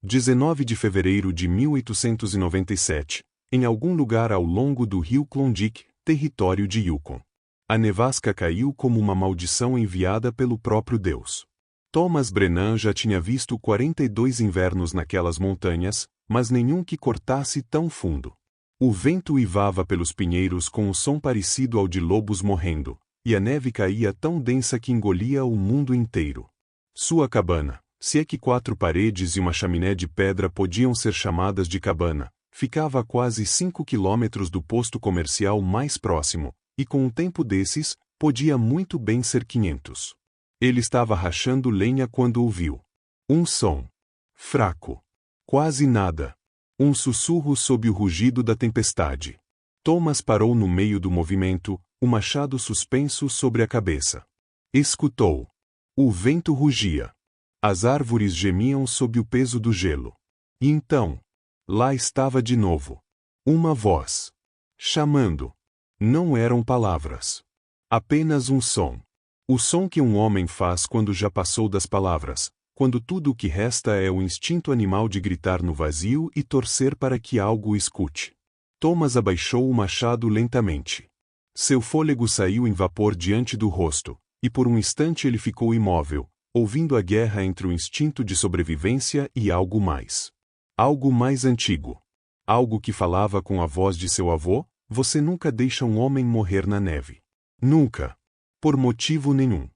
19 de fevereiro de 1897, em algum lugar ao longo do rio Klondike, território de Yukon. A nevasca caiu como uma maldição enviada pelo próprio Deus. Thomas Brennan já tinha visto 42 invernos naquelas montanhas, mas nenhum que cortasse tão fundo. O vento uivava pelos pinheiros com um som parecido ao de lobos morrendo, e a neve caía tão densa que engolia o mundo inteiro. Sua cabana, se é que 4 paredes e uma chaminé de pedra podiam ser chamadas de cabana, ficava a quase 5 quilômetros do posto comercial mais próximo, e com um tempo desses, podia muito bem ser 500. Ele estava rachando lenha quando ouviu um som fraco. Quase nada. Um sussurro sob o rugido da tempestade. Thomas parou no meio do movimento, o machado suspenso sobre a cabeça. Escutou. O vento rugia. As árvores gemiam sob o peso do gelo. E então, lá estava de novo. Uma voz. Chamando. Não eram palavras. Apenas um som. O som que um homem faz quando já passou das palavras, quando tudo o que resta é o instinto animal de gritar no vazio e torcer para que algo o escute. Thomas abaixou o machado lentamente. Seu fôlego saiu em vapor diante do rosto, e por um instante ele ficou imóvel, ouvindo a guerra entre o instinto de sobrevivência e algo mais. Algo mais antigo. Algo que falava com a voz de seu avô: você nunca deixa um homem morrer na neve. Nunca. Por motivo nenhum.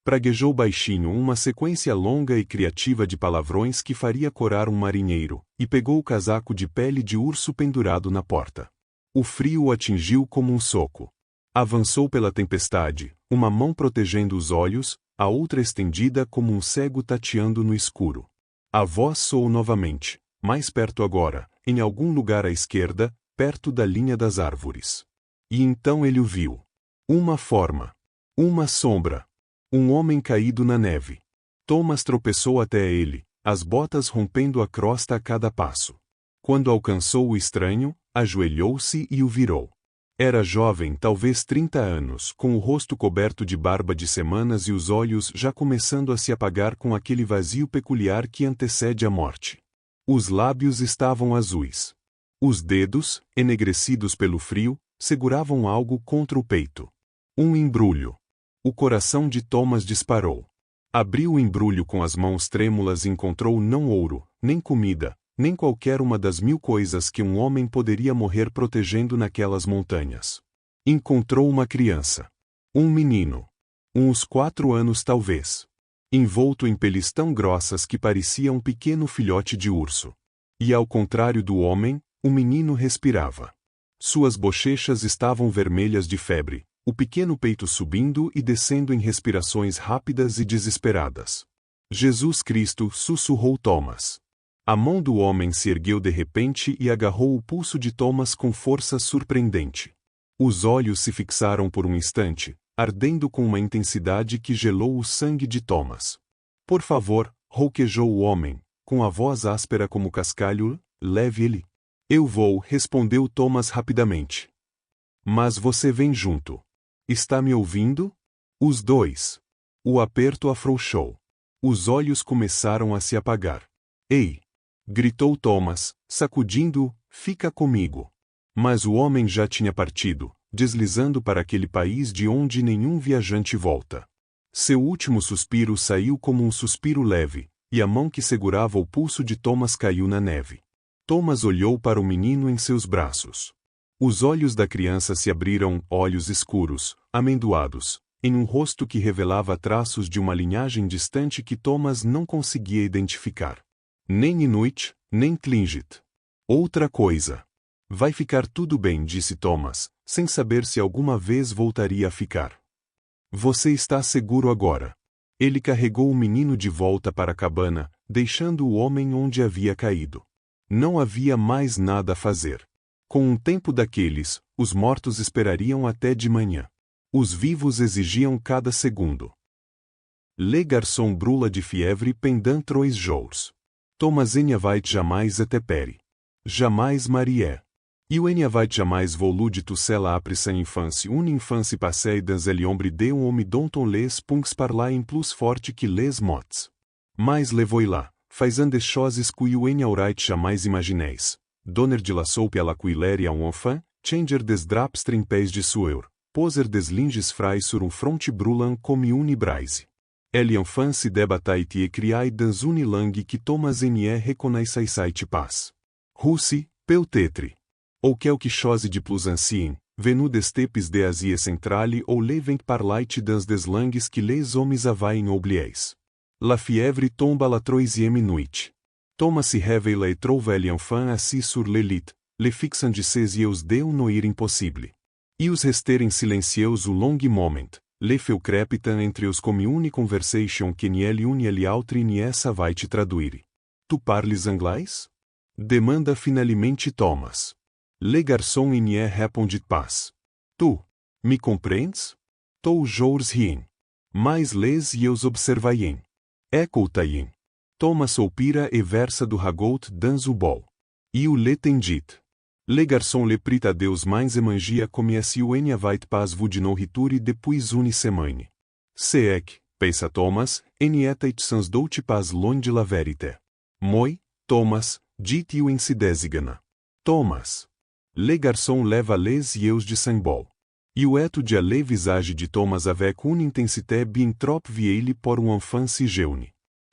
Praguejou baixinho uma sequência longa e criativa de palavrões que faria corar um marinheiro, e pegou o casaco de pele de urso pendurado na porta. O frio o atingiu como um soco. Avançou pela tempestade, uma mão protegendo os olhos, a outra estendida como um cego tateando no escuro. A voz soou novamente, mais perto agora, em algum lugar à esquerda, perto da linha das árvores. E então ele o viu. Uma forma. Uma sombra. Um homem caído na neve. Thomas tropeçou até ele, as botas rompendo a crosta a cada passo. Quando alcançou o estranho, ajoelhou-se e o virou. Era jovem, talvez 30 anos, com o rosto coberto de barba de semanas e os olhos já começando a se apagar com aquele vazio peculiar que antecede a morte. Os lábios estavam azuis. Os dedos, enegrecidos pelo frio, seguravam algo contra o peito. Um embrulho. O coração de Thomas disparou. Abriu o embrulho com as mãos trêmulas e encontrou não ouro, nem comida, nem qualquer uma das 1000 coisas que um homem poderia morrer protegendo naquelas montanhas. Encontrou uma criança. Um menino. Uns 4 anos talvez. Envolto em peles tão grossas que parecia um pequeno filhote de urso. E ao contrário do homem, o menino respirava. Suas bochechas estavam vermelhas de febre, o pequeno peito subindo e descendo em respirações rápidas e desesperadas. Jesus Cristo, sussurrou Thomas. A mão do homem se ergueu de repente e agarrou o pulso de Thomas com força surpreendente. Os olhos se fixaram por um instante, ardendo com uma intensidade que gelou o sangue de Thomas. Por favor, rouquejou o homem, com a voz áspera como cascalho, leve ele. Eu vou, respondeu Thomas rapidamente. Mas você vem junto. Está me ouvindo? Os dois. O aperto afrouxou. Os olhos começaram a se apagar. Ei! Gritou Thomas, sacudindo-o, fica comigo. Mas o homem já tinha partido, deslizando para aquele país de onde nenhum viajante volta. Seu último suspiro saiu como um suspiro leve, e a mão que segurava o pulso de Thomas caiu na neve. Thomas olhou para o menino em seus braços. Os olhos da criança se abriram, olhos escuros, amendoados, em um rosto que revelava traços de uma linhagem distante que Thomas não conseguia identificar. Nem Inuit, nem Tlingit. Outra coisa. Vai ficar tudo bem, disse Thomas, sem saber se alguma vez voltaria a ficar. Você está seguro agora. Ele carregou o menino de volta para a cabana, deixando o homem onde havia caído. Não havia mais nada a fazer. Com um tempo daqueles, os mortos esperariam até de manhã. Os vivos exigiam cada segundo. Le garçon brûla de fièvre pendant 3 jours. Thomas n'avait jamais été père. Jamais marié. E o n'avait jamais voulu de tout cela après sa infância, une infância passée dans l'ombre d'un homme dont on les punks parla em plus forte que les mots. Mas levou-la, faisant des choses que vous n'auriez jamais imaginées. Donner de la soupe à la cuillère à un enfant, changer des draps trempés de sueur, poser des linges frais sur un front brûlant comme une braise. L'enfant se débattait et criait dans une langue que Thomas ne reconnaissait pas. Russie, peut-être. Ou quelque chose de plus ancien, venu des steppes de Asie centrale ou levant parlait dans des langues que les hommes avaient oubliées. La fièvre tomba la troisième nuit. Thomas se réveilla et trouva l'enfant assis sur le lit, le fixant de ses yeux d'un noir impossible. Ils restèrent silencieux un long moment, le feu crépitant entre eux comme une conversation que ni ele ni ele autre ne savait traduire. Tu parles anglais? Demanda finalmente Thomas. Le garçon ne répondit pas. Tu me compreendes? Toujours rien. Mas les yeux observaient. Écoutaient. Thomas soupira et versa du ragout dans o bol. Il l'étendit. Le garçon le prit à Deus mais mangia comme si o ne avait pas vu de nourriture depuis une semaine. C'est que, pensa Thomas, ne était sans doute pas loin de la vérité. Moi, Thomas, dit-il en se désignant. Thomas. Le garçon leva les yeux de symbole. Il étudia le visage de Thomas avec une intensité bien trop vieille pour un enfant si jeune.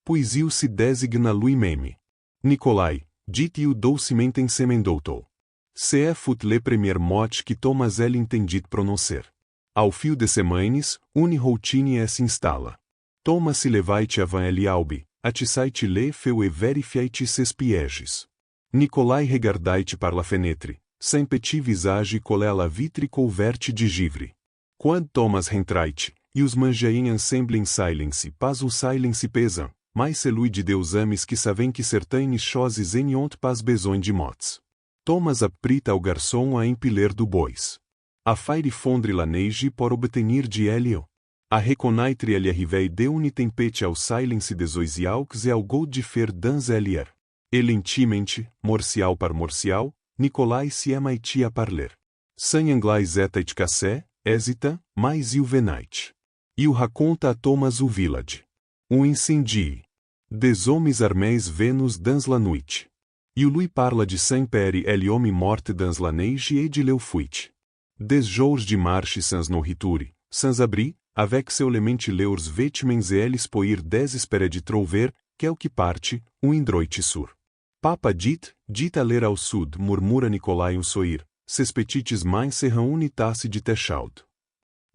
Puis il se désigna lui-même. Nicolai, dit-il doucement en semendouto. C'est fut le premier mot que Thomas ele entendit prononcer. Ao fio de semaines, une routine se instala. Thomas se levait avant ele albi, atissait le feu et verifiait ses pièges. Nicolai regardait par la fenêtre, sem petit visage collé à la vitre couverte de givre. Quando Thomas rentrait, ils mangeaient ensemble en silence, pas o silence pesant, mais celui de Deus ames que savem que certaines choses n'ont pas besoin de mots. Thomas apprit ao garçon a empiler du bois. A faire fondre la neige pour obtenir de ele. A reconnaître ele arrivait de une tempête ao silence des oisiaux et ao goût de faire dans elier. Et lentamente, morcial par morcial, Nicolai se mettait a parler. Sem anglais était cassé, hésita, mas il venait. Il raconta a Thomas o village. Um incendie. Des hommes armés venus dans la nuit. Il lui parla de Saint-Père et homme mort dans la neige et de leur fuite. Des jours de marche sans nourriture, sans abri, avec seulement leurs vêtements et eles poir désespérer de trouver, quelque parte, endroit sur. Papa dit à ler ao sud, murmura Nicolai um soir, ses petites mains se une tasse de thé chaud.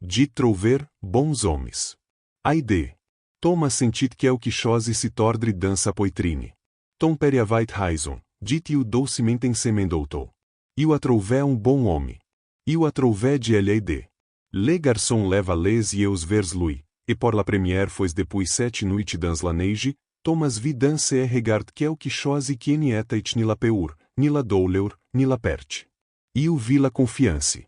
Dit trouver, bons hommes. Aide. Thomas sentit quelque chose se tordre dans sa poitrine. Tom periavait raison, dit-il doucement en semendouto. Il a trouvé un bon homme. Il a trouvé de l'aide. Le garçon leva les yeux vers lui, et pour la première fois depuis 7 nuits dans la neige, Thomas vit dans ses regards quelque chose que ne était ni la peur, ni la douleur, ni la perte. Il vit la confiança.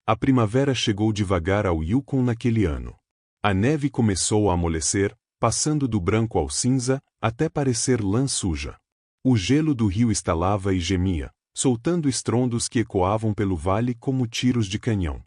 A primavera chegou devagar ao Yukon naquele ano. A neve começou a amolecer, passando do branco ao cinza, até parecer lã suja. O gelo do rio estalava e gemia, soltando estrondos que ecoavam pelo vale como tiros de canhão.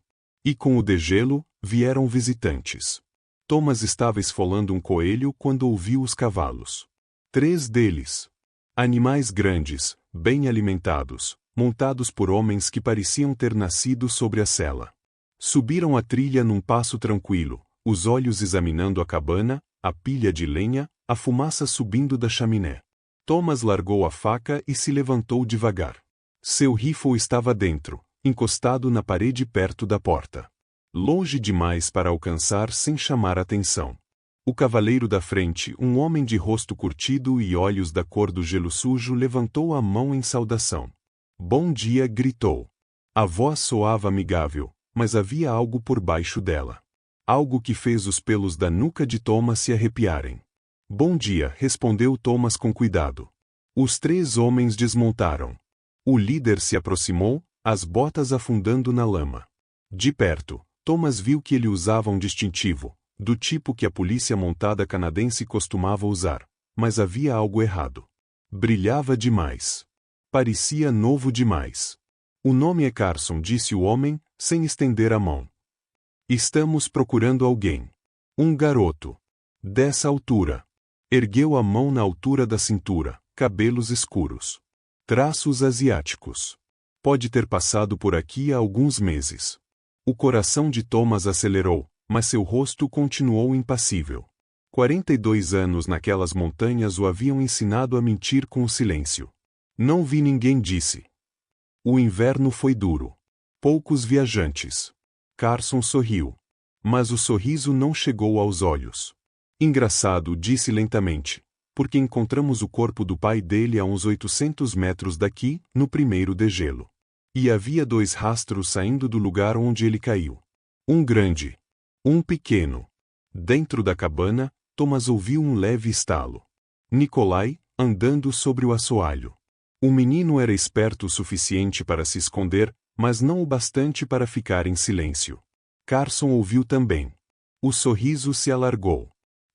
E com o degelo, vieram visitantes. Thomas estava esfolando um coelho quando ouviu os cavalos. 3 deles. Animais grandes, bem alimentados, montados por homens que pareciam ter nascido sobre a sela. Subiram a trilha num passo tranquilo, os olhos examinando a cabana, a pilha de lenha, a fumaça subindo da chaminé. Thomas largou a faca e se levantou devagar. Seu rifle estava dentro, encostado na parede perto da porta. Longe demais para alcançar sem chamar atenção. O cavaleiro da frente, um homem de rosto curtido e olhos da cor do gelo sujo, levantou a mão em saudação. Bom dia, gritou. A voz soava amigável, mas havia algo por baixo dela. Algo que fez os pelos da nuca de Thomas se arrepiarem. Bom dia, respondeu Thomas com cuidado. Os 3 homens desmontaram. O líder se aproximou, as botas afundando na lama. De perto, Thomas viu que ele usava um distintivo, do tipo que a polícia montada canadense costumava usar, mas havia algo errado. Brilhava demais. Parecia novo demais. O nome é Carson, disse o homem, sem estender a mão. Estamos procurando alguém. Um garoto. Dessa altura. Ergueu a mão na altura da cintura, cabelos escuros. Traços asiáticos. Pode ter passado por aqui há alguns meses. O coração de Thomas acelerou, mas seu rosto continuou impassível. 42 anos naquelas montanhas o haviam ensinado a mentir com o silêncio. Não vi ninguém, disse. O inverno foi duro. Poucos viajantes. Carson sorriu. Mas o sorriso não chegou aos olhos. Engraçado, disse lentamente, porque encontramos o corpo do pai dele a uns 800 metros daqui, no primeiro degelo. E havia 2 rastros saindo do lugar onde ele caiu. Um grande. Um pequeno. Dentro da cabana, Thomas ouviu um leve estalo. Nikolai, andando sobre o assoalho. O menino era esperto o suficiente para se esconder, mas não o bastante para ficar em silêncio. Carson ouviu também. O sorriso se alargou.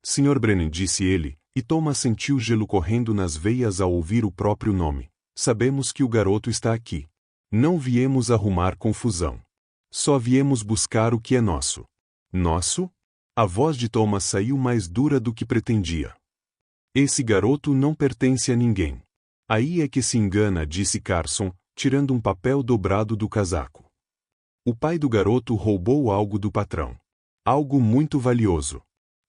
Sr. Brennan, disse ele, e Thomas sentiu gelo correndo nas veias ao ouvir o próprio nome. Sabemos que o garoto está aqui. Não viemos arrumar confusão. Só viemos buscar o que é nosso. Nosso? A voz de Thomas saiu mais dura do que pretendia. Esse garoto não pertence a ninguém. Aí é que se engana, disse Carson, tirando um papel dobrado do casaco. O pai do garoto roubou algo do patrão. Algo muito valioso.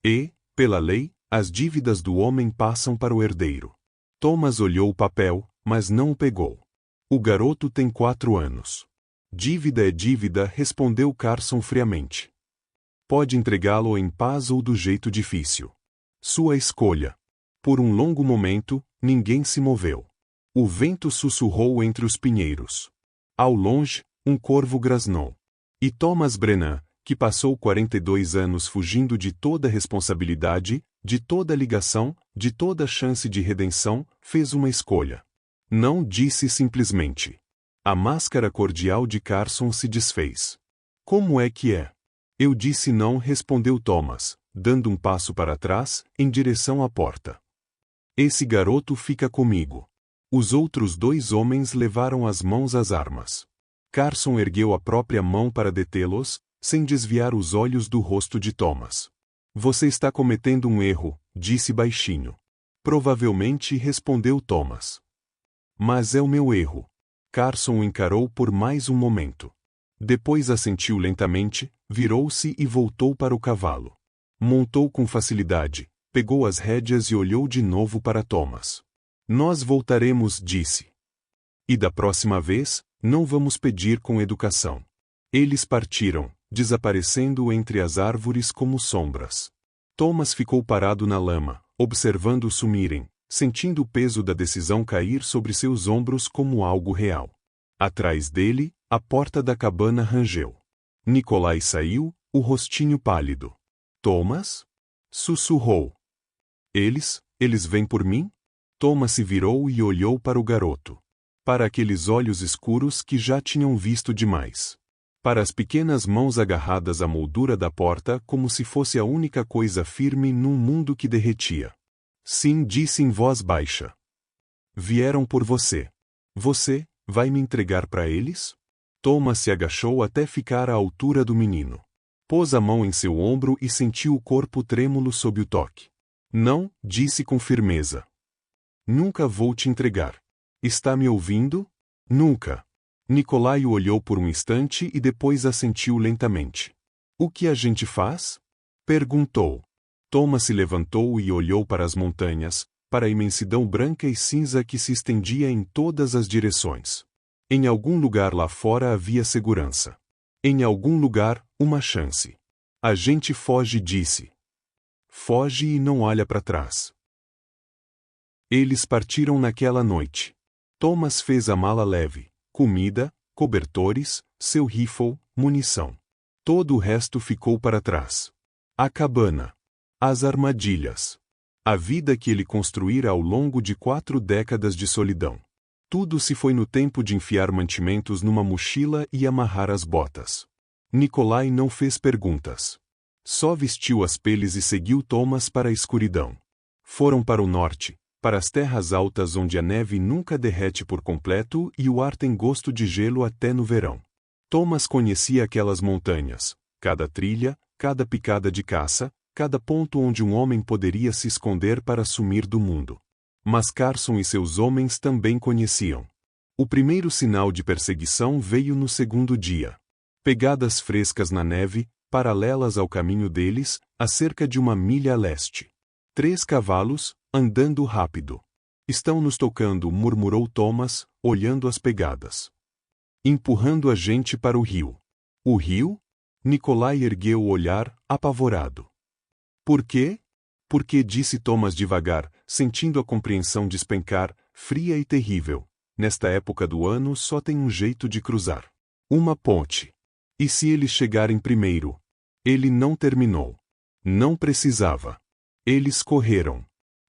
E, pela lei, as dívidas do homem passam para o herdeiro. Thomas olhou o papel, mas não o pegou. O garoto tem 4 anos. Dívida é dívida, respondeu Carson friamente. Pode entregá-lo em paz ou do jeito difícil. Sua escolha. Por um longo momento, ninguém se moveu. O vento sussurrou entre os pinheiros. Ao longe, um corvo grasnou. E Thomas Brennan, que passou 42 anos fugindo de toda responsabilidade, de toda ligação, de toda chance de redenção, fez uma escolha. Não, disse simplesmente. A máscara cordial de Carson se desfez. Como é que é? Eu disse não, respondeu Thomas, dando um passo para trás, em direção à porta. Esse garoto fica comigo. Os outros 2 homens levaram as mãos às armas. Carson ergueu a própria mão para detê-los, sem desviar os olhos do rosto de Thomas. Você está cometendo um erro, disse baixinho. Provavelmente, respondeu Thomas. Mas é o meu erro. Carson o encarou por mais um momento. Depois assentiu lentamente, virou-se e voltou para o cavalo. Montou com facilidade, pegou as rédeas e olhou de novo para Thomas. Nós voltaremos, disse. E da próxima vez, não vamos pedir com educação. Eles partiram, desaparecendo entre as árvores como sombras. Thomas ficou parado na lama, observando-os sumirem, sentindo o peso da decisão cair sobre seus ombros como algo real. Atrás dele, a porta da cabana rangeu. Nikolai saiu, o rostinho pálido. Thomas? Sussurrou. Eles vêm por mim? Thomas se virou e olhou para o garoto. Para aqueles olhos escuros que já tinham visto demais. Para as pequenas mãos agarradas à moldura da porta como se fosse a única coisa firme num mundo que derretia. Sim, disse em voz baixa. Vieram por você. Você vai me entregar para eles? Thomas se agachou até ficar à altura do menino. Pôs a mão em seu ombro e sentiu o corpo trêmulo sob o toque. Não, disse com firmeza. Nunca vou te entregar. Está me ouvindo? Nunca. Nikolai o olhou por um instante e depois assentiu lentamente. O que a gente faz? Perguntou. Thomas se levantou e olhou para as montanhas, para a imensidão branca e cinza que se estendia em todas as direções. Em algum lugar lá fora havia segurança. Em algum lugar, uma chance. A gente foge, disse. Foge e não olha para trás. Eles partiram naquela noite. Thomas fez a mala leve, comida, cobertores, seu rifle, munição. Todo o resto ficou para trás. A cabana. As armadilhas. A vida que ele construíra ao longo de 4 décadas de solidão. Tudo se foi no tempo de enfiar mantimentos numa mochila e amarrar as botas. Nikolai não fez perguntas. Só vestiu as peles e seguiu Thomas para a escuridão. Foram para o norte, para as terras altas onde a neve nunca derrete por completo e o ar tem gosto de gelo até no verão. Thomas conhecia aquelas montanhas, cada trilha, cada picada de caça, cada ponto onde um homem poderia se esconder para sumir do mundo. Mas Carson e seus homens também conheciam. O primeiro sinal de perseguição veio no segundo dia. Pegadas frescas na neve, paralelas ao caminho deles, a cerca de 1 milha a leste. 3 cavalos, andando rápido. Estão nos tocando, murmurou Thomas, olhando as pegadas. Empurrando a gente para o rio. O rio? Nikolai ergueu o olhar, apavorado. Por quê? Porque disse Thomas devagar, sentindo a compreensão despencar, fria e terrível. Nesta época do ano só tem um jeito de cruzar. Uma ponte. E se eles chegarem primeiro? Ele não terminou. Não precisava. Eles correram.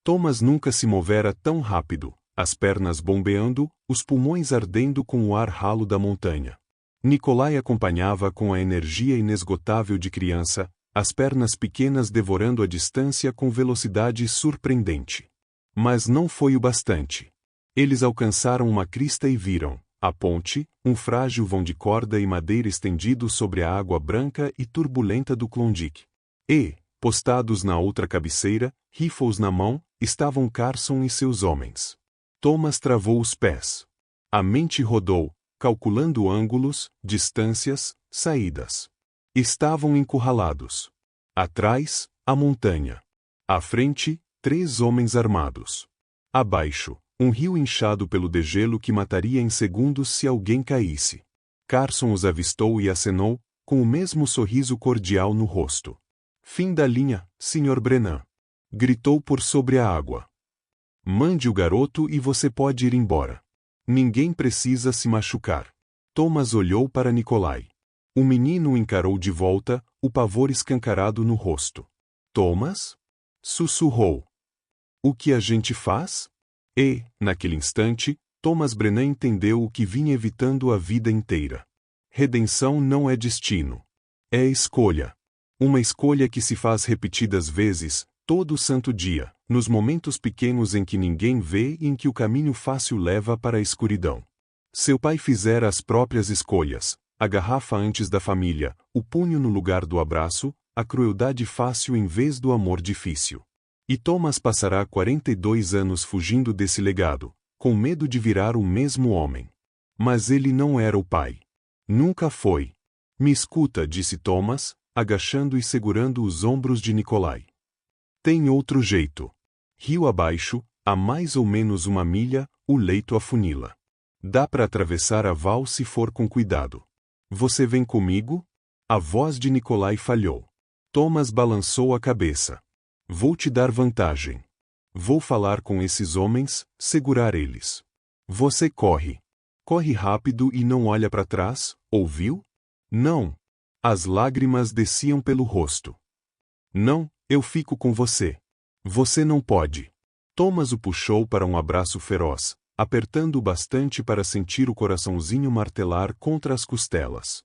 Thomas nunca se movera tão rápido, as pernas bombeando, os pulmões ardendo com o ar ralo da montanha. Nikolai acompanhava com a energia inesgotável de criança, as pernas pequenas devorando a distância com velocidade surpreendente. Mas não foi o bastante. Eles alcançaram uma crista e viram a ponte, um frágil vão de corda e madeira estendido sobre a água branca e turbulenta do Klondike. E, postados na outra cabeceira, rifles na mão, estavam Carson e seus homens. Thomas travou os pés. A mente rodou, calculando ângulos, distâncias, saídas. Estavam encurralados. Atrás, a montanha. À frente, 3 homens armados. Abaixo, um rio inchado pelo degelo que mataria em segundos se alguém caísse. Carson os avistou e acenou, com o mesmo sorriso cordial no rosto. Fim da linha, Sr. Brennan. Gritou por sobre a água. Mande o garoto e você pode ir embora. Ninguém precisa se machucar. Thomas olhou para Nikolai. O menino o encarou de volta, o pavor escancarado no rosto. Thomas? Sussurrou. O que a gente faz? E, naquele instante, Thomas Brennan entendeu o que vinha evitando a vida inteira. Redenção não é destino. É escolha. Uma escolha que se faz repetidas vezes, todo o santo dia, nos momentos pequenos em que ninguém vê e em que o caminho fácil leva para a escuridão. Seu pai fizera as próprias escolhas, a garrafa antes da família, o punho no lugar do abraço, a crueldade fácil em vez do amor difícil. E Thomas passará 42 anos fugindo desse legado, com medo de virar o mesmo homem. Mas ele não era o pai. Nunca foi. Me escuta, disse Thomas, agachando e segurando os ombros de Nikolai. Tem outro jeito. Rio abaixo, a mais ou menos 1 milha, o leito afunila. Dá para atravessar a val se for com cuidado. Você vem comigo? A voz de Nikolai falhou. Thomas balançou a cabeça. Vou te dar vantagem. Vou falar com esses homens, segurar eles. Você corre. Corre rápido e não olha para trás, ouviu? Não. As lágrimas desciam pelo rosto. Não, eu fico com você. Você não pode. Thomas o puxou para um abraço feroz, apertando-o bastante para sentir o coraçãozinho martelar contra as costelas.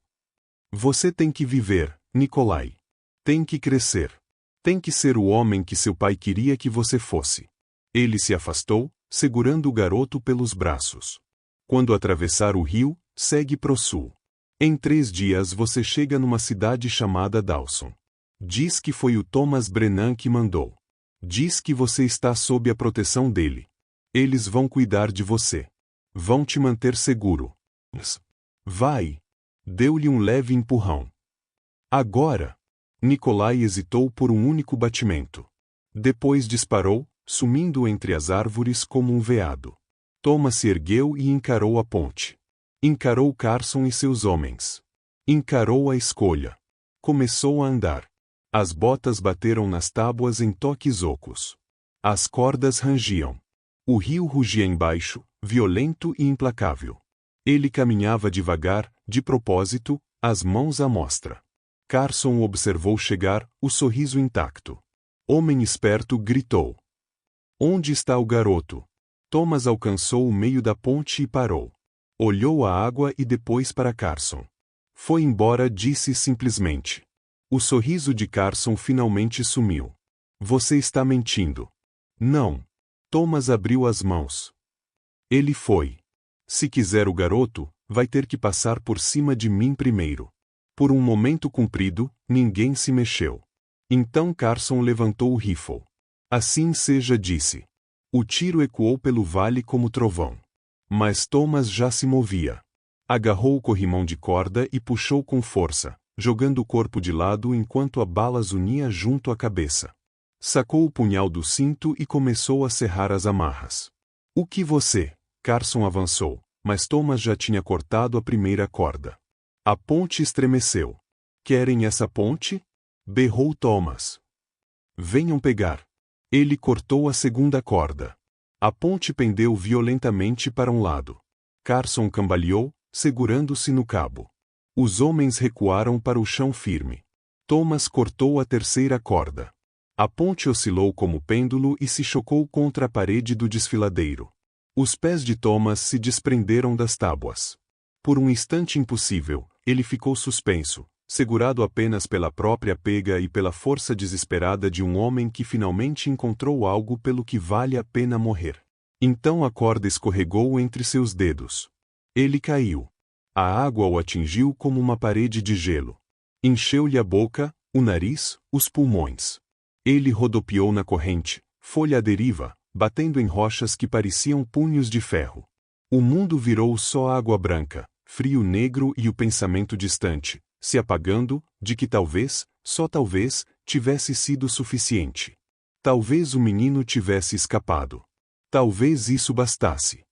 Você tem que viver, Nikolai. Tem que crescer. Tem que ser o homem que seu pai queria que você fosse. Ele se afastou, segurando o garoto pelos braços. Quando atravessar o rio, segue pro sul. Em 3 dias você chega numa cidade chamada Dawson. Diz que foi o Thomas Brennan que mandou. Diz que você está sob a proteção dele. Eles vão cuidar de você. Vão te manter seguro. Vai. Deu-lhe um leve empurrão. Agora. Nikolai hesitou por um único batimento. Depois disparou, sumindo entre as árvores como um veado. Thomas se ergueu e encarou a ponte. Encarou Carson e seus homens. Encarou a escolha. Começou a andar. As botas bateram nas tábuas em toques ocos. As cordas rangiam. O rio rugia embaixo, violento e implacável. Ele caminhava devagar, de propósito, as mãos à mostra. Carson o observou chegar, o sorriso intacto. Homem esperto gritou. Onde está o garoto? Thomas alcançou o meio da ponte e parou. Olhou a água e depois para Carson. Foi embora, disse simplesmente. O sorriso de Carson finalmente sumiu. Você está mentindo. Não. Thomas abriu as mãos. Ele foi. Se quiser o garoto, vai ter que passar por cima de mim primeiro. Por um momento comprido, ninguém se mexeu. Então Carson levantou o rifle. Assim seja, disse. O tiro ecoou pelo vale como trovão. Mas Thomas já se movia. Agarrou o corrimão de corda e puxou com força, jogando o corpo de lado enquanto a bala zunia junto à cabeça. Sacou o punhal do cinto e começou a serrar as amarras. O que você? Carson avançou, mas Thomas já tinha cortado a primeira corda. A ponte estremeceu. Querem essa ponte? Berrou Thomas. Venham pegar. Ele cortou a segunda corda. A ponte pendeu violentamente para um lado. Carson cambaleou, segurando-se no cabo. Os homens recuaram para o chão firme. Thomas cortou a terceira corda. A ponte oscilou como pêndulo e se chocou contra a parede do desfiladeiro. Os pés de Thomas se desprenderam das tábuas. Por um instante impossível, ele ficou suspenso, segurado apenas pela própria pega e pela força desesperada de um homem que finalmente encontrou algo pelo que vale a pena morrer. Então a corda escorregou entre seus dedos. Ele caiu. A água o atingiu como uma parede de gelo. Encheu-lhe a boca, o nariz, os pulmões. Ele rodopiou na corrente, folha à deriva, batendo em rochas que pareciam punhos de ferro. O mundo virou só água branca, frio negro e o pensamento distante, se apagando, de que talvez, só talvez, tivesse sido suficiente. Talvez o menino tivesse escapado. Talvez isso bastasse.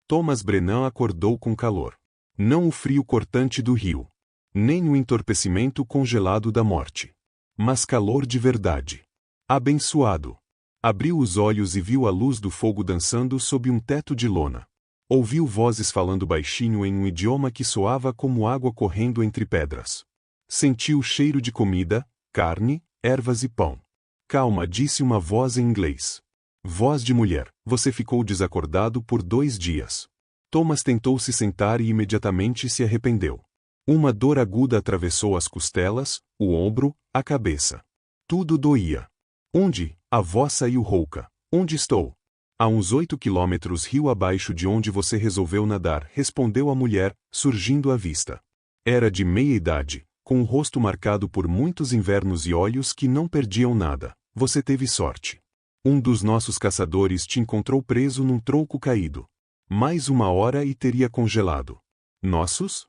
Thomas Brennan acordou com calor. Não o frio cortante do rio. Nem o entorpecimento congelado da morte. Mas calor de verdade. Abençoado. Abriu os olhos e viu a luz do fogo dançando sob um teto de lona. Ouviu vozes falando baixinho em um idioma que soava como água correndo entre pedras. Sentiu o cheiro de comida, carne, ervas e pão. Calma, disse uma voz em inglês. Voz de mulher, você ficou desacordado por 2 dias. Thomas tentou se sentar e imediatamente se arrependeu. Uma dor aguda atravessou as costelas, o ombro, a cabeça. Tudo doía. Onde? A voz saiu rouca. Onde estou? A uns 8 quilômetros rio abaixo de onde você resolveu nadar, respondeu a mulher, surgindo à vista. Era de meia idade, com o rosto marcado por muitos invernos e olhos que não perdiam nada. Você teve sorte. Um dos nossos caçadores te encontrou preso num tronco caído. Mais 1 hora e teria congelado. Nossos?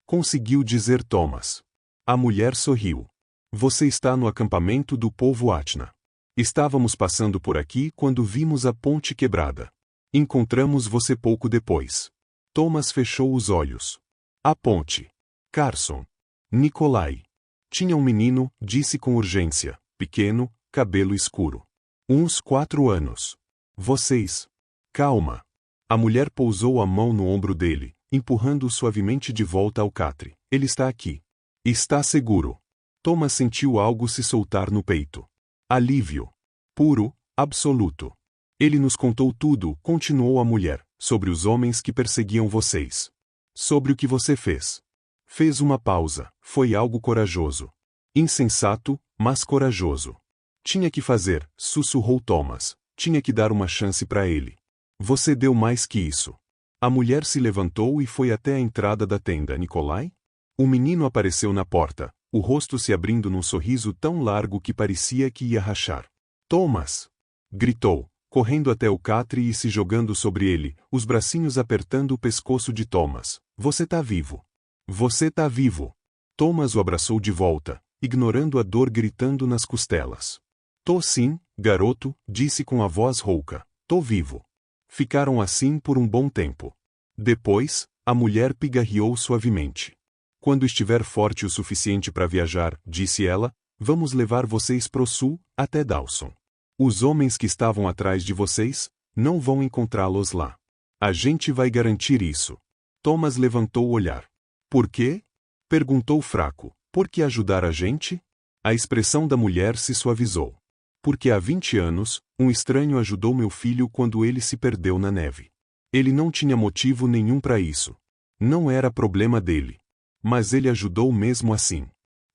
Conseguiu dizer Thomas. A mulher sorriu. Você está no acampamento do povo Atna. Estávamos passando por aqui quando vimos a ponte quebrada. Encontramos você pouco depois. Thomas fechou os olhos. A ponte. Carson. Nikolai. Tinha um menino, disse com urgência, pequeno, cabelo escuro. Uns 4 anos. Vocês. Calma. A mulher pousou a mão no ombro dele, empurrando-o suavemente de volta ao catre. Ele está aqui. Está seguro. Thomas sentiu algo se soltar no peito. Alívio. Puro, absoluto. Ele nos contou tudo, continuou a mulher, sobre os homens que perseguiam vocês. Sobre o que você fez. Fez uma pausa. Foi algo corajoso. Insensato, mas corajoso. Tinha que fazer, sussurrou Thomas. Tinha que dar uma chance para ele. Você deu mais que isso. A mulher se levantou e foi até a entrada da tenda. Nikolai? O menino apareceu na porta, o rosto se abrindo num sorriso tão largo que parecia que ia rachar. Thomas! Gritou, correndo até o catre e se jogando sobre ele, os bracinhos apertando o pescoço de Thomas. Você tá vivo. Você tá vivo. Thomas o abraçou de volta, ignorando a dor gritando nas costelas. Tô sim, garoto, disse com a voz rouca. Tô vivo. Ficaram assim por um bom tempo. Depois, a mulher pigarreou suavemente. Quando estiver forte o suficiente para viajar, disse ela, vamos levar vocês pro sul, até Dawson. Os homens que estavam atrás de vocês, não vão encontrá-los lá. A gente vai garantir isso. Thomas levantou o olhar. Por quê? Perguntou fraco. Por que ajudar a gente? A expressão da mulher se suavizou. Porque há 20 anos, um estranho ajudou meu filho quando ele se perdeu na neve. Ele não tinha motivo nenhum para isso. Não era problema dele. Mas ele ajudou mesmo assim.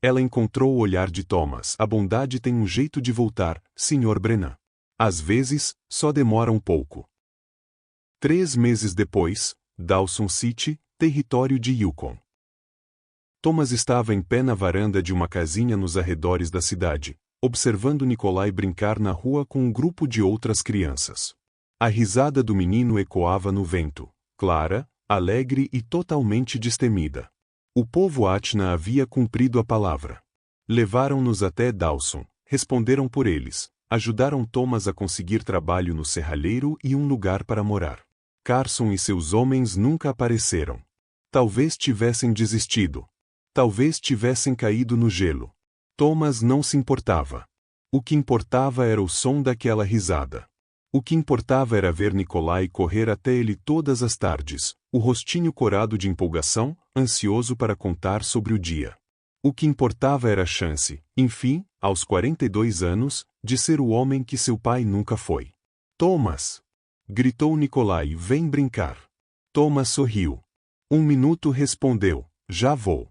Ela encontrou o olhar de Thomas. A bondade tem um jeito de voltar, Sr. Brennan. Às vezes, só demora um pouco. 3 meses depois, Dawson City, território de Yukon. Thomas estava em pé na varanda de uma casinha nos arredores da cidade, observando Nikolai brincar na rua com um grupo de outras crianças. A risada do menino ecoava no vento, clara, alegre e totalmente destemida. O povo Atna havia cumprido a palavra. Levaram-nos até Dawson, responderam por eles, ajudaram Thomas a conseguir trabalho no serralheiro e um lugar para morar. Carson e seus homens nunca apareceram. Talvez tivessem desistido. Talvez tivessem caído no gelo. Thomas não se importava. O que importava era o som daquela risada. O que importava era ver Nikolai correr até ele todas as tardes, o rostinho corado de empolgação, ansioso para contar sobre o dia. O que importava era a chance, enfim, aos 42 anos, de ser o homem que seu pai nunca foi. Thomas! Gritou Nikolai, vem brincar. Thomas sorriu. 1 minuto respondeu, já vou.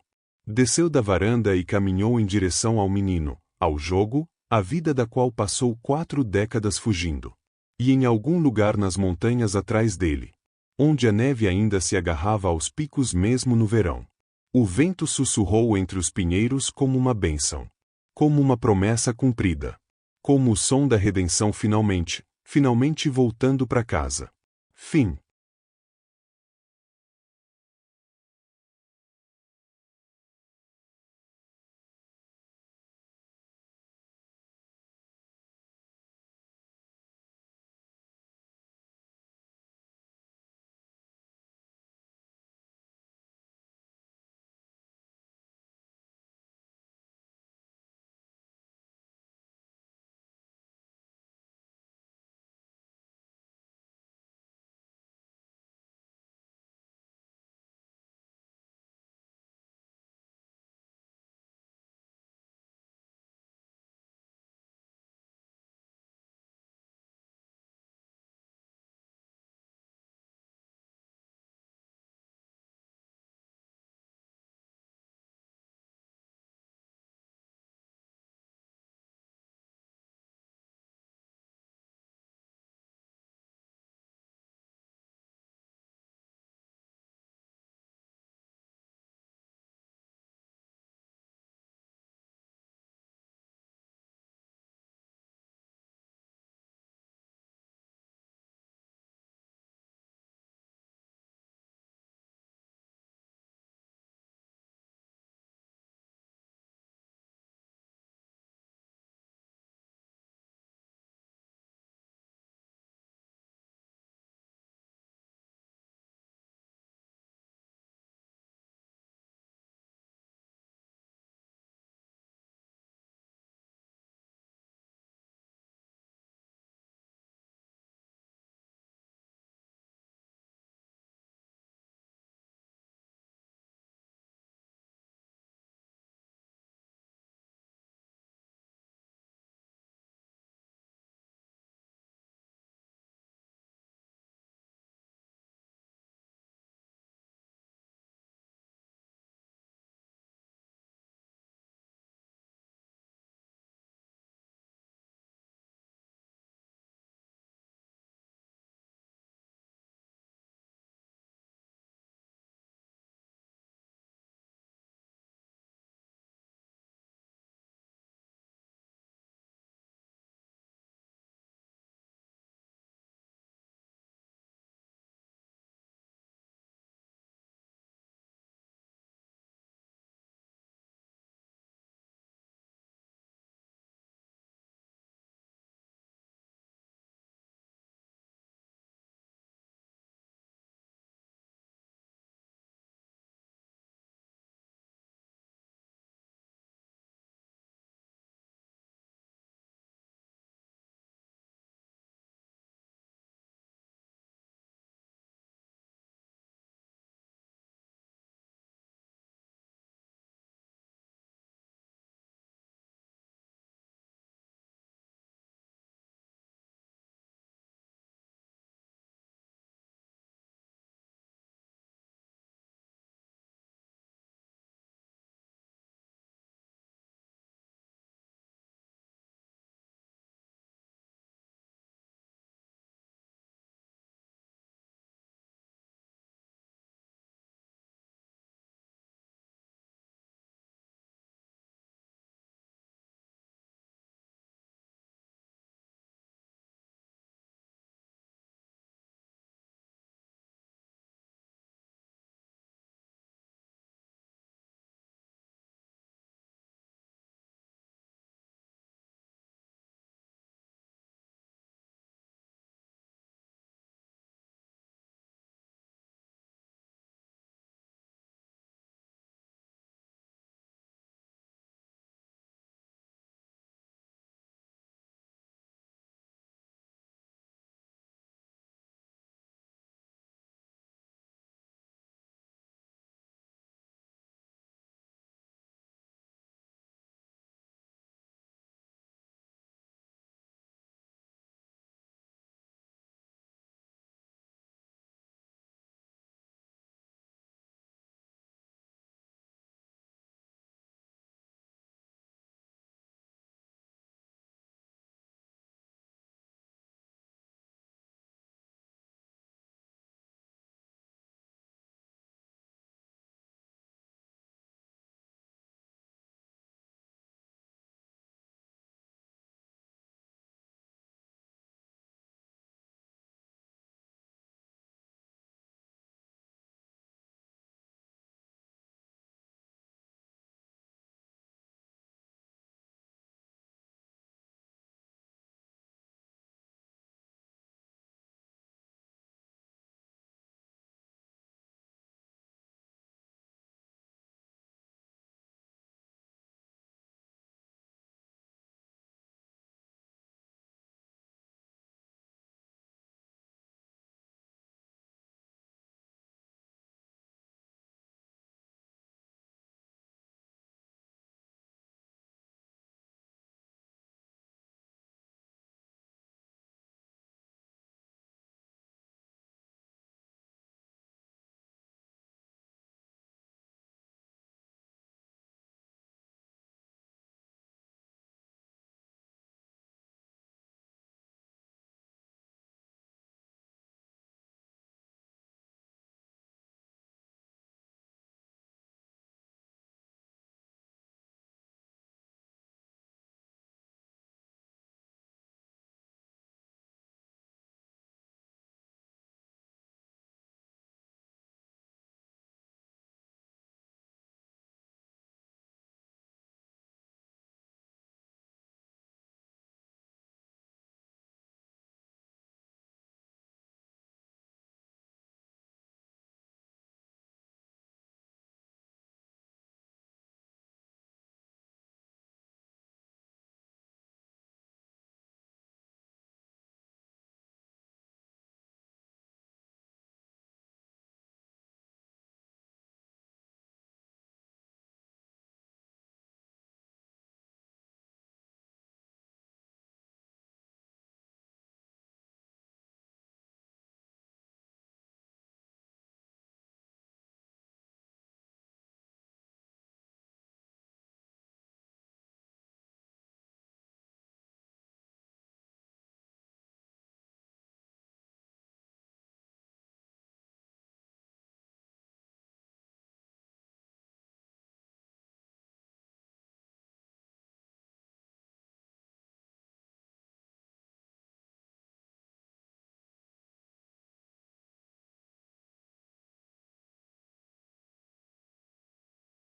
Desceu da varanda e caminhou em direção ao menino, ao jogo, a vida da qual passou 4 décadas fugindo. E em algum lugar nas montanhas atrás dele, onde a neve ainda se agarrava aos picos mesmo no verão. O vento sussurrou entre os pinheiros como uma bênção. Como uma promessa cumprida. Como o som da redenção finalmente voltando para casa. Fim.